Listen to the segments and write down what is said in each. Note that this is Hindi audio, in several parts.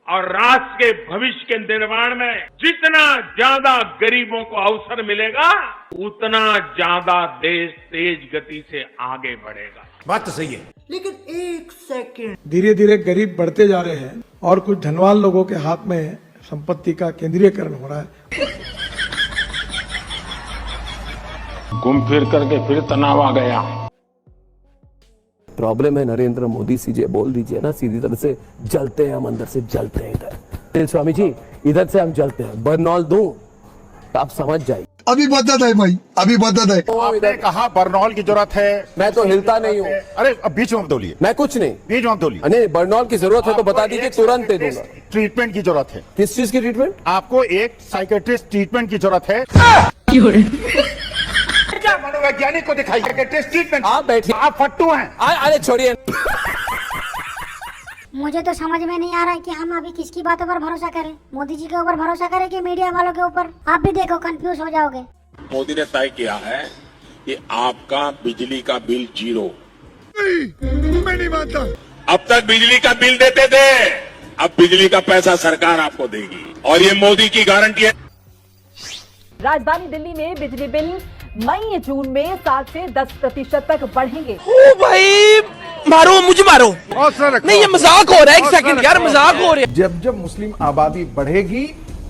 और राष्ट्र के भविष्य के निर्माण में जितना ज्यादा गरीबों को अवसर मिलेगा उतना ज्यादा देश तेज गति से आगे बढ़ेगा। बात तो सही है, लेकिन एक सेकंड, धीरे धीरे गरीब बढ़ते जा रहे हैं और कुछ धनवान लोगों के हाथ में संपत्ति का केंद्रीयकरण हो रहा है। घूम फिर करके फिर तनाव आ गया। प्रॉब्लम है नरेंद्र मोदी जी, बोल दीजिए ना सीधी तरह से, जलते हैं हम, अंदर से जलते हैं इधर। स्वामी जी इधर से हम जलते हैं, बर्नॉल दूं तो आप समझ जाइए। अभी बदत है भाई, अभी बदत है। आपने कहा बर्नॉल की जरूरत है। मैं तो हिलता नहीं हूँ। अरे अब बीच में मत बोलिए। मैं कुछ नहीं, बीच में मत बोलिए। नहीं, बर्नॉल की जरूरत है तो बता दीजिए, तुरंत दे दूंगा। ट्रीटमेंट की जरूरत है। किस चीज की ट्रीटमेंट? आपको एक साइकेट्रिस्ट ट्रीटमेंट की जरूरत है। क्या मनोवैज्ञानिक को दिखाइए साइकेट्रिस्ट ट्रीटमेंट। आप बैठिए, आप फट्टू हैं। अरे छोड़िए। मुझे तो समझ में नहीं आ रहा है कि हम अभी किसकी बातों पर भरोसा करें, मोदी जी के ऊपर भरोसा करें कि मीडिया वालों के ऊपर। आप भी देखो कंफ्यूज हो जाओगे। मोदी ने तय किया है कि आपका बिजली का बिल 0। मैं नहीं मानता। अब तक बिजली का बिल देते थे, अब बिजली का पैसा सरकार आपको देगी और ये मोदी की गारंटी है। राजधानी दिल्ली में बिजली बिल मई जून में 7 से 10% तक बढ़ेंगे। ओ भाई मारो, मुझे मारो। नहीं, ये मजाक हो रहा है। एक सेकंड यार, मजाक हो रहा है। जब जब मुस्लिम आबादी बढ़ेगी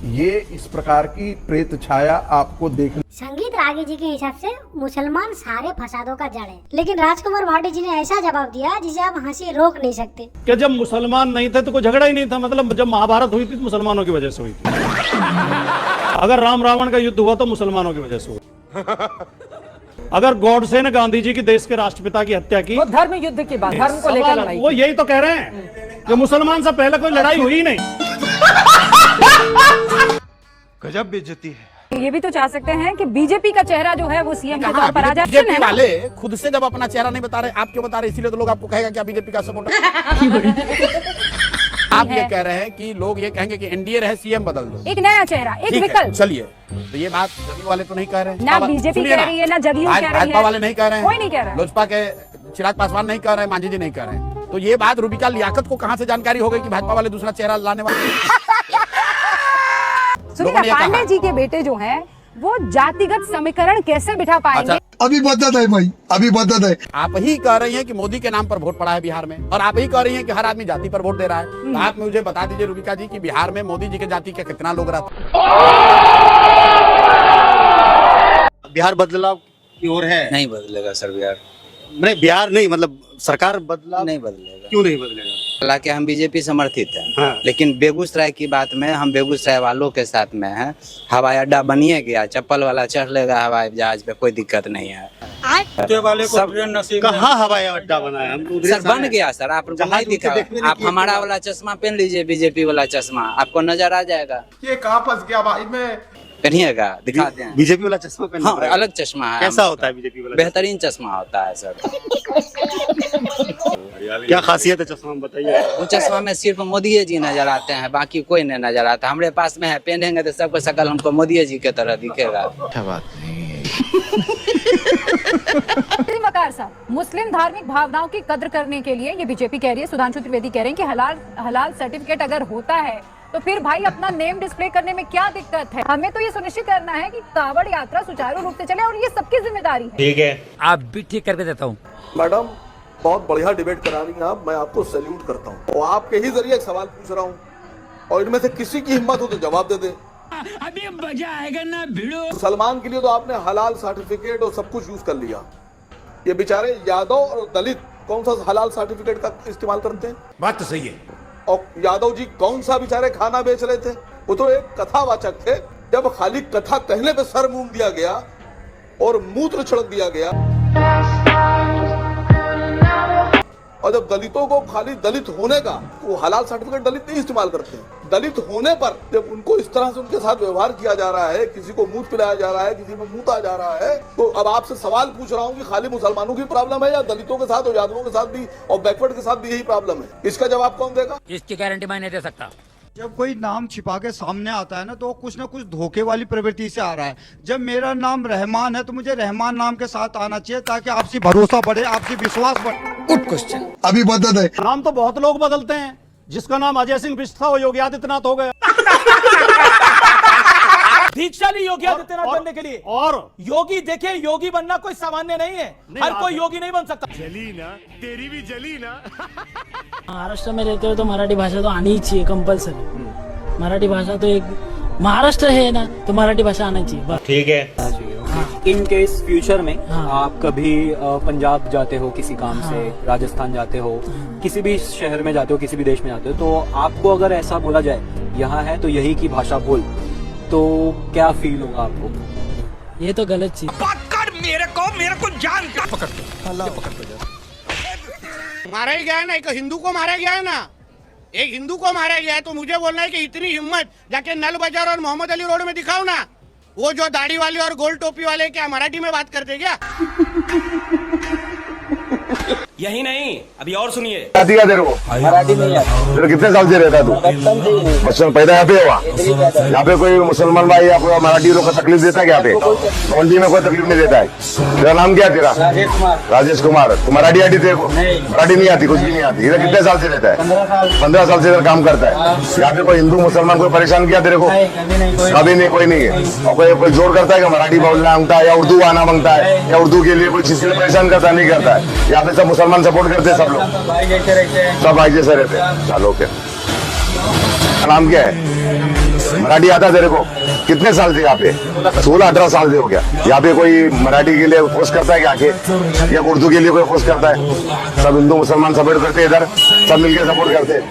ये इस प्रकार की प्रेत छाया आपको देखने। संगीत रागी जी के हिसाब से मुसलमान सारे फसादों का जड़ है, लेकिन राजकुमार भाटी जी ने ऐसा जवाब दिया जिसे आप हंसी रोक नहीं सकते। कि जब मुसलमान नहीं थे तो कोई झगड़ा ही नहीं था। मतलब जब महाभारत हुई थी तो मुसलमानों की वजह से हुई थी। अगर राम रावण का युद्ध हुआ तो मुसलमानों की वजह से हुआ। अगर गॉडसे ने गांधी जी की, देश के राष्ट्रपिता की हत्या की, वो धर्म युद्ध की बात, धर्म को लेकर लड़ाई। वो यही तो कह रहे हैं कि मुसलमान से पहले कोई लड़ाई हुई नहीं। गजब बेइज्जती है। ये भी तो चाह सकते हैं कि बीजेपी का चेहरा जो है वो सीएम के तौर पर आ जाए। बीजेपी वाले खुद से जब अपना चेहरा नहीं बता रहे, आप क्यों बता रहे? इसीलिए तो लोग आपको कहेगा कि आप बीजेपी का सपोर्टर। आप ये कह रहे हैं कि लोग ये कहेंगे कि एनडीए रहे, सीएम बदल दो, एक नया चेहरा, एक विकल्प। चलिए, तो ये बात जदयू वाले तो नहीं कह रहे हैं, ना बीजेपी कह रही है, ना जदयू कह रही है, भाजपा वाले नहीं कह रहे हैं, कोई नहीं कह रहा है। लोजपा के चिराग पासवान नहीं कह रहे हैं, मांझी जी नहीं कह रहे हैं। तो ये बात रूबिका लियाकत को कहाँ से जानकारी हो गई कि भाजपा वाले दूसरा चेहरा लाने वाले? सुनिए, पांडे जी के बेटे जो हैं वो जातिगत समीकरण कैसे बिठा पाएंगे? अभी बदत है भाई, अभी बदत है। आप ही कह रही हैं कि मोदी के नाम पर वोट पड़ा है बिहार में, और आप ही कह रही हैं कि हर आदमी जाति पर वोट दे रहा है। तो आप मुझे बता दीजिए रूबिका जी कि बिहार में मोदी जी के जाति के कितना लोग रहते हैं? बिहार बदलाव की ओर है। नहीं बदलेगा सर, बिहार नहीं, बिहार नहीं, मतलब सरकार बदलाव नहीं बदलेगा। क्यों नहीं बदलेगा? हालांकि हम बीजेपी समर्थित हैं, हाँ। लेकिन बेगूसराय की बात में हम बेगूसराय वालों के साथ में हैं। हवाई अड्डा बनिए गया, चप्पल वाला चढ़ लेगा हवाई जहाज पे, कोई दिक्कत नहीं है। कहाँ हवाई अड्डा बना है? सर बन गया सर, आपको नहीं दिखा? आप हमारा वाला चश्मा पहन लीजिए, बीजेपी वाला चश्मा, आपको नजर आ जाएगा। ये कहाँ फंस गया भाई मैं? पहनिएगा, दिखाते हैं। बीजेपी वाला चश्मा पहनना? हाँ, अलग चश्मा है। कैसा होता है बीजेपी वाला? बेहतरीन चश्मा होता है सर। क्या खासियत है चश्मा में, बताइए। वो चश्मा में सिर्फ मोदी जी नजर आते हैं, बाकी कोई नहीं नजर आता। हमारे पास में है, पहनेंगे तो सबको शकल हमको मोदी जी की तरह दिखेगा। क्या बात नहीं है। वकार साहब, मुस्लिम धार्मिक भावनाओं की कद्र करने के लिए ये बीजेपी कह रही है, सुधांशु त्रिवेदी कह रहे हैं कि हलाल सर्टिफिकेट अगर होता है तो फिर भाई अपना नेम डिस्प्ले करने में क्या दिक्कत है? हमें तो ये सुनिश्चित करना है कि कांवड़ यात्रा सुचारू रूप से चले, और ये सबकी जिम्मेदारी है। ठीक है, आप भी ठीक करके देता हूँ। मैडम बहुत बढ़िया डिबेट करा रही हैं आप, मैं आपको सैल्यूट करता हूँ। और आपके ही जरिए एक सवाल पूछ रहा हूँ, और इनमें से किसी की हिम्मत हो तो जवाब दे दे। अभी मजा आएगा ना भिड़ो। सलमान के लिए तो आपने हलाल सर्टिफिकेट और सब कुछ यूज कर लिया। ये बेचारे यादव और दलित कौन सा हलाल सर्टिफिकेट का इस्तेमाल करते हैं? बात तो सही है। और यादव जी कौन सा बेचारे खाना बेच रहे थे? वो तो एक कथावाचक थे। जब खाली कथा कहने पे सर मूंद दिया गया और मूत्र छिड़क दिया गया, और जब दलितों को खाली दलित होने का, वो हलाल सर्टिफिकेट दलित नहीं इस्तेमाल करते हैं। दलित होने पर जब उनको इस तरह से उनके साथ व्यवहार किया जा रहा है, किसी को मुंह पिलाया जा रहा है, किसी में मूता जा रहा है, तो अब आपसे सवाल पूछ रहा हूँ कि खाली मुसलमानों की प्रॉब्लम है या दलितों के साथ और यादवों के साथ भी और बैकवर्ड के साथ भी यही प्रॉब्लम है? इसका जवाब कौन देगा? इसकी गारंटी मैं नहीं दे सकता। जब कोई नाम छिपा के सामने आता है ना, तो कुछ ना कुछ धोखे वाली प्रवृत्ति से आ रहा है। जब मेरा नाम रहमान है तो मुझे रहमान नाम के साथ आना चाहिए, ताकि आपसी भरोसा बढ़े, आपसी विश्वास बढ़े। Good question. अभी बदत है। नाम तो बहुत लोग बदलते हैं, जिसका नाम अजय सिंह बिष्ट था वो योगी आदित्यनाथ हो गया। दीक्षा ली योगी आदित्यनाथ बनने के लिए। और योगी देखिए, योगी बनना कोई सामान्य नहीं है, हर कोई योगी नहीं बन सकता। जली ना, तेरी भी जली ना। महाराष्ट्र में रहते हो तो मराठी भाषा तो आनी ही चाहिए कंपलसरी। मराठी भाषा तो एक महाराष्ट्र है ना, तो मराठी भाषा आना चाहिए। ठीक है। इन केस फ्यूचर में आप कभी पंजाब जाते हो किसी काम से, राजस्थान जाते हो, किसी भी शहर में जाते हो, किसी भी देश में जाते हो, तो आपको अगर ऐसा बोला जाए यहाँ है तो यही की भाषा बोल, तो क्या फील होगा आपको? ये तो गलत चीज। मेरे को जान पकड़ मारा ही गया है ना, एक हिंदू को मारा गया है ना, एक हिंदू को मारा गया है, तो मुझे बोलना है कि इतनी हिम्मत जाके नल बाजार और मोहम्मद अली रोड में दिखाओ ना। वो जो दाढ़ी वाले और गोल टोपी वाले क्या मराठी में बात करते क्या? यही नहीं, अभी और सुनिए। आती क्या तेरे को? मराठी नहीं है। तेरे कितने साल से रहता है तू? बचपन पैदा यहाँ पे हुआ? यहाँ पे कोई मुसलमान भाई या कोई मराठी लोग को तकलीफ देता है क्या? यहाँ पे कौंटी में कोई तकलीफ नहीं देता है। तेरा नाम क्या है तेरा? राजेश कुमार। तू मराठी आती तेरे को? मराठी नहीं आती, कुछ भी नहीं आती। इधर कितने साल से रहता है? 15 साल से इधर काम करता है। यहाँ पे कोई हिंदू मुसलमान कोई परेशान किया तेरे को? कभी नहीं, कोई नहीं है। और कोई जोर करता है कि मराठी बोलना मांगता है या उर्दू आना मांगता है या उर्दू के लिए कोई चीज के लिए परेशान करता नहीं करता है। यहाँ पे सब मुसलमान सपोर्ट करते हैं, सब लोग सब भाई जैसे रहते हैं। चलो ओके। नाम क्या है? मराठी आता है तेरे को? कितने साल से यहाँ पे? 16-18 साल से हो गया। यहाँ पे कोई मराठी के लिए फोर्स करता है क्या आके, या उर्दू के लिए कोई फोर्स करता है? सब हिंदू मुसलमान सपोर्ट करते हैं, इधर सब मिलकर सपोर्ट करते हैं।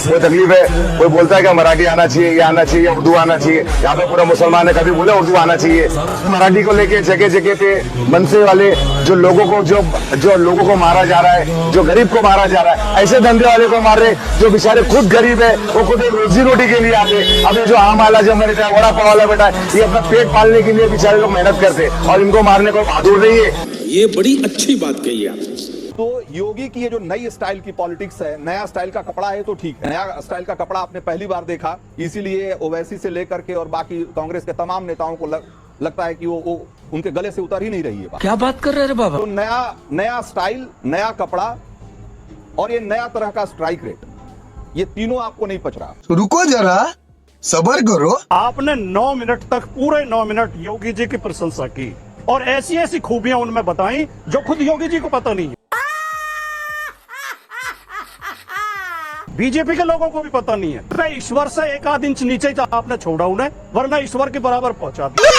कोई तकलीफ है? कोई बोलता है कि मराठी आना चाहिए, ये आना चाहिए, उर्दू आना चाहिए? यहाँ पे पूरा मुसलमान है, कभी बोले उर्दू आना चाहिए? मराठी को लेके जगह जगह पे मनसे वाले जो लोगों को जो लोगों को मारा जा रहा है, जो गरीब को मारा जा रहा है, ऐसे धंधे वाले को मार रहे जो बेचारे खुद गरीब है, वो खुद रोजी रोटी के लिए आते। अभी जो आम वाला जो मेरे वड़ा पाव वाला बेटा है, ये अपना पेट पालने के लिए बेचारे लोग मेहनत करते और इनको मारने को बहादुर नहीं है। ये बड़ी अच्छी बात कही है आपने। तो योगी की ये जो नई स्टाइल की पॉलिटिक्स है, नया स्टाइल का कपड़ा है, तो ठीक है। नया स्टाइल का कपड़ा आपने पहली बार देखा, इसीलिए ओवैसी से लेकर के और बाकी कांग्रेस के तमाम नेताओं को लगता है कि वो उनके गले से उतर ही नहीं रही है। क्या बात कर रहे हैं बाबा? तो नया स्टाइल, नया कपड़ा और ये नया तरह का स्ट्राइक रेट, ये तीनों आपको नहीं पच रहा। तो रुको जरा, सब्र करो। आपने 9 मिनट तक, पूरे 9 मिनट योगी जी की प्रशंसा की और ऐसी ऐसी खूबियां उनमें बताई जो खुद योगी जी को पता नहीं है, बीजेपी के लोगों को भी पता नहीं है। ईश्वर से 1 आध इंच नीचे आपने छोड़ा उन्हें, वरना ईश्वर के बराबर पहुंचा दिया।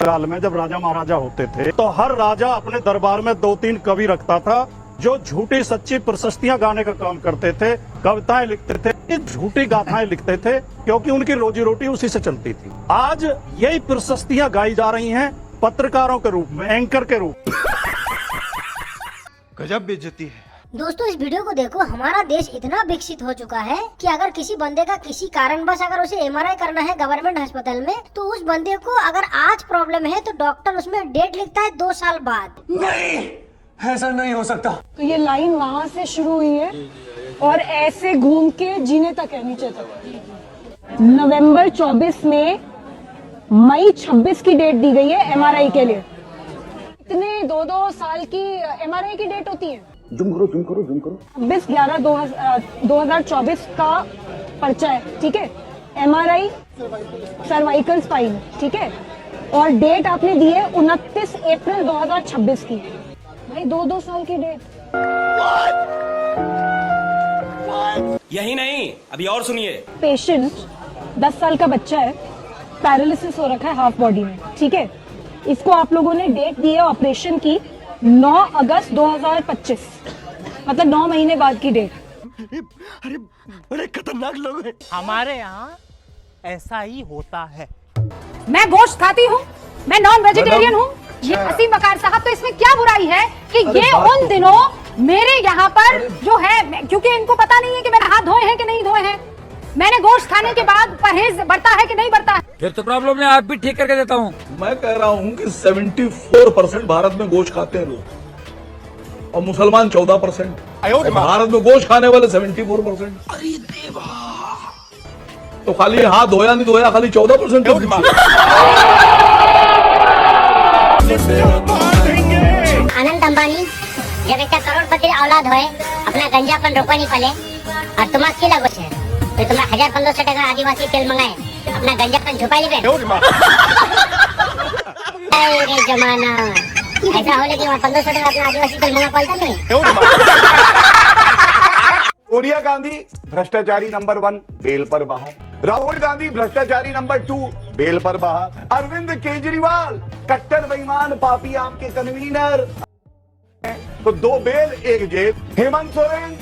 काल में जब राजा महाराजा होते थे तो हर राजा अपने दरबार में 2-3 कवि रखता था जो झूठी सच्ची प्रशस्तियां गाने का काम करते थे, कविताएं लिखते थे, झूठी गाथाएं लिखते थे, क्योंकि उनकी रोजी रोटी उसी से चलती थी। आज यही प्रशस्तियां गाई जा रही हैं पत्रकारों के रूप में, एंकर के रूप में। गजब बेइज्जती है। दोस्तों इस वीडियो को देखो, हमारा देश इतना विकसित हो चुका है कि अगर किसी बंदे का किसी कारणवश अगर उसे एमआरआई करना है गवर्नमेंट अस्पताल में, तो उस बंदे को अगर आज प्रॉब्लम है तो डॉक्टर उसमें डेट लिखता है 2 साल बाद। नहीं, ऐसा नहीं हो सकता। तो ये लाइन वहाँ से शुरू हुई है और ऐसे घूम के जीने तक है, नीचे तक। नवंबर 24 में मई 26 की डेट दी गई है एमआरआई के लिए। इतने 2-2 साल की एमआरआई की डेट होती है। जुम करो 26/11/2024 का पर्चा है, ठीक है। एमआरआई सर्वाइकल स्पाइन, ठीक है, और डेट आपने दी है 29 अप्रैल 2026 की। भाई 2-2 साल की डेट। यही नहीं, अभी और सुनिए। पेशेंट 10 साल का बच्चा है, पैरालिसिस हो रखा है हाफ बॉडी में, ठीक है। इसको आप लोगों ने डेट दी है ऑपरेशन की 9 अगस्त 2025, मतलब 9 महीने बाद की डेट। अरे बड़े खतरनाक लोग हैं। हमारे यहाँ ऐसा ही होता है। मैं गोश्त खाती हूँ, मैं नॉन वेजिटेरियन हूँ। ये असीम वकार साहब, तो इसमें क्या बुराई है कि ये उन दिनों मेरे यहाँ पर जो है, क्योंकि इनको पता नहीं है कि मैंने हाथ धोए हैं कि नहीं धोए हैं, मैंने गोश्त खाने के बाद परहेज बढ़ता है कि नहीं बढ़ता है। फिर तो प्रॉब्लम है, आप भी ठीक करके देता हूँ। मैं कह रहा हूँ कि 74% भारत में गोश्त खाते हैं लोग और मुसलमान 14%। भारत में गोश्त खाने वाले 74%। अरे देवा, तो खाली हाथ धोया नहीं धोया, खाली 14%। अनंत अंबानी जब इतना करोड़पति औलाद होए अपना गंजापन रोका नहीं पले और तुम्हारा किला कुछ है तो तुम्हारा 1500 टका आदिवासी तेल मंगाए अपना गंजापन छुपा ली जमाना ऐसा हो लेकिन 1500 टका अपना आदिवासी तेल मंगा पालता नहीं। सोनिया गांधी भ्रष्टाचारी नंबर 1 बेल पर बहा, राहुल गांधी भ्रष्टाचारी नंबर 2 बेल पर बहा, अरविंद केजरीवाल कट्टर बेईमान पापी आपके कन्वीनर तो 2 बेल 1 जेल, हेमंत सोरेन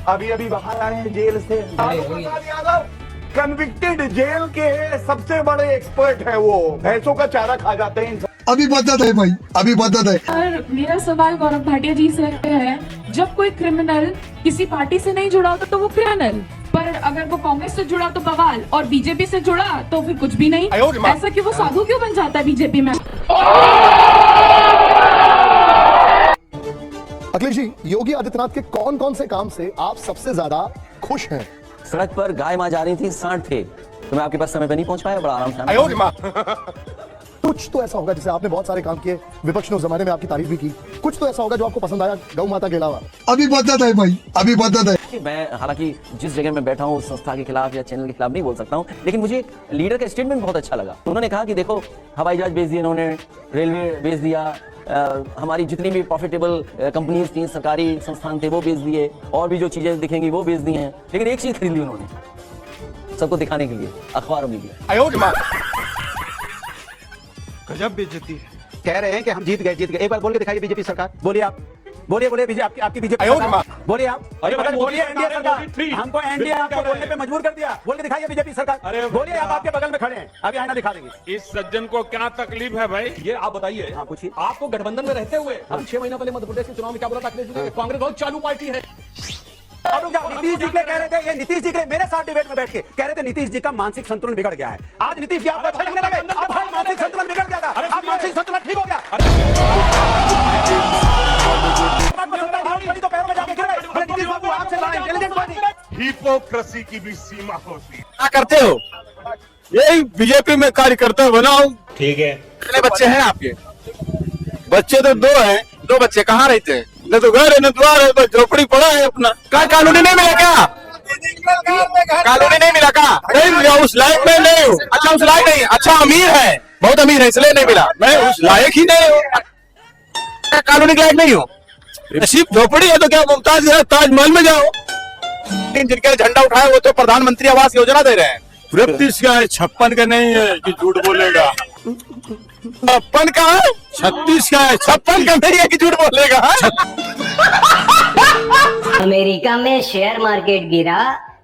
अभी बाहर आए हैं जेल से, लालू प्रसाद यादव कन्विक्टेड जेल के सबसे बड़े एक्सपर्ट है, वो भैंसों का चारा खा जाते हैं। अभी बदत है भाई, अभी बदत है। और मेरा सवाल गौरव भाटिया जी से है, जब कोई क्रिमिनल किसी पार्टी से नहीं जुड़ा होता तो वो क्रिमिनल, पर अगर वो कांग्रेस से जुड़ा तो बवाल और बीजेपी से जुड़ा तो फिर कुछ भी नहीं, ऐसा कि वो साधु क्यों बन जाता है बीजेपी में? अखिलेश जी, योगी आदित्यनाथ के कौन कौन से काम से आप सबसे ज्यादा खुश हैं? सड़क पर गाय माँ जा रही थी, सांड थे, तो मैं आपके पास समय पे नहीं पहुंच पाया, बड़ा आराम से। कुछ तो ऐसा होगा जिसे आपने बहुत सारे काम किए, विपक्ष ने उस जमाने में आपकी तारीफ भी की, कुछ तो ऐसा होगा जो आपको पसंद आया गौ माता के अलावा? अभी बदत है भाई, अभी बदत है। मैं हालांकि जिस जगह में बैठा हूँ उस संस्था के खिलाफ या चैनल के खिलाफ नहीं बोल सकता हूँ, लेकिन मुझे लीडर का स्टेटमेंट बहुत अच्छा लगा। उन्होंने कहा कि देखो हवाई जहाज बेच दिए इन्होंने, रेलवे बेच दिया, हमारी जितनी भी प्रॉफिटेबल कंपनीज थी, सरकारी संस्थान थे वो बेच दिए, और भी जो चीजें दिखेंगी वो बेच दी हैं, लेकिन एक चीज खरीद ली उन्होंने सबको दिखाने के लिए, अखबार में दिया। गजब बेइज्जती है। कह रहे हैं कि हम जीत गए। एक बार बोल के दिखाइए बीजेपी सरकार, बोलिए आप, बोलिए बीजेपी, आपकी बीजेपी सरकार, बोलिए आप, बोलिए एनडीए सरकार, हमको एनडीए आपको बोलने पे मजबूर कर दिया, बोल के दिखाइए बीजेपी सरकार, बोलिए आप, आपके बगल में खड़े हैं, अभी आईना दिखा देंगे। इस सज्जन को क्या तकलीफ है भाई? ये आप बताइए। हाँ पूछिए। आपको गठबंधन में रहते हुए हम 6 महीना पहले मध्य प्रदेश के चुनाव में क्या बोला था अखिलेश जी ने? कांग्रेस बहुत चालू पार्टी है। नीतीश जी कह रहे थे, ये नीतीश जी के मेरे साथ डिबेट में बैठ के कह रहे थे नीतीश जी का मानसिक संतुलन बिगड़ गया है। आज नीतीश जी आपको अच्छा लगने लगे, अब भाई मानसिक संतुलन बिगड़ गया था, अब मानसिक संतुलन ठीक हो गया। तो पैरों में जाके गिर गए। नीतीश बाबू आपसे बड़ा इंटेलिजेंट पार्टी। हिपोक्रेसी की भी सीमा होती है। क्या करते हो? यही बीजेपी में कार्यकर्ता बनाओ। ठीक है। कितने बच्चे हैं आपके? बच्चे तो 2 हैं। 2 बच्चे कहाँ रहते हैं? न तो घर है न द्वार है, बस झोपड़ी पड़ा है अपना। क्या कानूनी नहीं मिला क्या? कानूनी नहीं मिला क्या? नहीं मिला, उस लायक में नहीं हूँ। अच्छा उस लायक नहीं, अच्छा अमीर है, बहुत अमीर है इसलिए नहीं मिला। मैं उस लायक ही नहीं हूँ, कानूनी लायक नहीं हूँ। सिर्फ झोपड़ी है तो क्या मुमताज है, ताजमहल में जाओ। लेकिन जिनके झंडा उठाए वो तो प्रधानमंत्री आवास योजना दे रहे हैं। 36 का है, 56 का नहीं है कि झूठ बोलेगा। 56 का है, 36 का है, 56 का नहीं है कि झूठ बोलेगा। अमेरिका में शेयर मार्केट गिरा,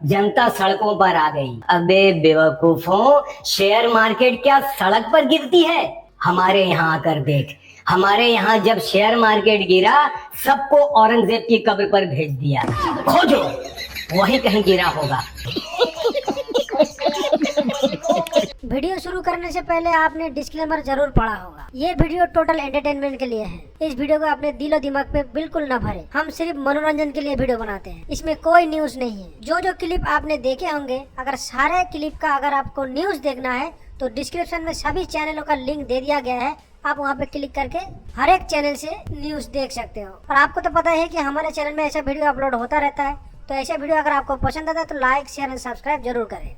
जनता सड़कों पर आ गई। अबे बेवकूफों, शेयर मार्केट क्या सड़क पर गिरती है? हमारे यहाँ आकर देख, हमारे यहाँ जब शेयर मार्केट गिरा सबको औरंगजेब की कब्र पर भेज दिया। खोजो, वहीं कहीं गिरा होगा। वीडियो शुरू करने से पहले आपने डिस्क्लेमर जरूर पढ़ा होगा। ये वीडियो टोटल एंटरटेनमेंट के लिए है। इस वीडियो को अपने दिलो दिमाग पे बिल्कुल न भरे। हम सिर्फ मनोरंजन के लिए वीडियो बनाते हैं, इसमें कोई न्यूज नहीं है। जो क्लिप आपने देखे होंगे, अगर सारे क्लिप का अगर आपको न्यूज देखना है तो डिस्क्रिप्शन में सभी चैनलों का लिंक दे दिया गया है। आप वहाँ पे क्लिक करके हर एक चैनल से न्यूज देख सकते हो। और आपको तो पता है कि हमारे चैनल में ऐसा वीडियो अपलोड होता रहता है। तो ऐसे वीडियो अगर आपको पसंद आता है तो लाइक, शेयर एंड सब्सक्राइब जरूर करें।